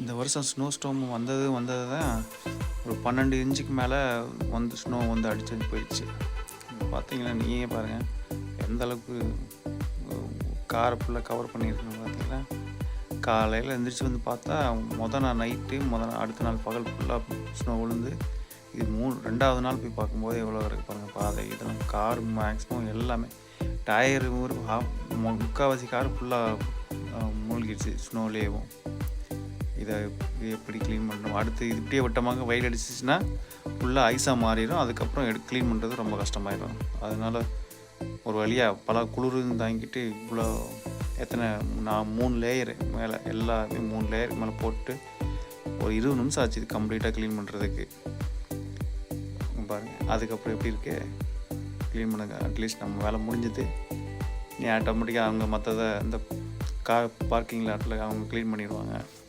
இந்த வருஷம் snow storm வந்தது தான் ஒரு 12 இன்ச்சுக்கு மேலே வந்து ஸ்னோ வந்து அடிச்சு போயிடுச்சு. பார்த்தீங்கன்னா நீயே பாருங்கள் எந்த அளவுக்கு காரை ஃபுல்லாக கவர் பண்ணியிருக்கணும். பார்த்தீங்களா, காலையில் எழுந்திரிச்சு வந்து பார்த்தா நாள் நைட்டு அடுத்த நாள் பகல் ஃபுல்லாக ஸ்னோ விழுந்து இது 2வது நாள் போய் பார்க்கும்போது எவ்வளோ இருக்குது பாருங்கள். பாதை இதெல்லாம் கார் மேக்ஸிமம் எல்லாமே டயரு முக்கால்வாசி கார் ஃபுல்லாக மூழ்கிடுச்சு ஸ்னோலேயும். இதை எப்படி க்ளீன் பண்ணணும்? அடுத்து இது இப்படியே விட்டமாக வெயில் அடிச்சிச்சுன்னா ஃபுல்லாக ஐஸாக மாறிடும். அதுக்கப்புறம் க்ளீன் பண்ணுறது ரொம்ப கஷ்டமாயிடும். அதனால் ஒரு வழியாக பல குளிரும் தாங்கிட்டு இவ்வளோ நான் 3 லேயரு மேலே எல்லாமே 3 லேயருக்கு மேலே போட்டு ஒரு 20 நிமிஷம் ஆச்சு இது கம்ப்ளீட்டாக க்ளீன் பண்ணுறதுக்கு. பாருங்கள் அதுக்கப்புறம் எப்படி இருக்கு க்ளீன் பண்ணுங்க. அட்லீஸ்ட் நம்ம வேலை முடிஞ்சது. நீ ஆட்டோமேட்டிக்காக அவங்க மற்றதை இந்த கார் பார்க்கிங் லாட்டில் அவங்க க்ளீன் பண்ணிடுவாங்க.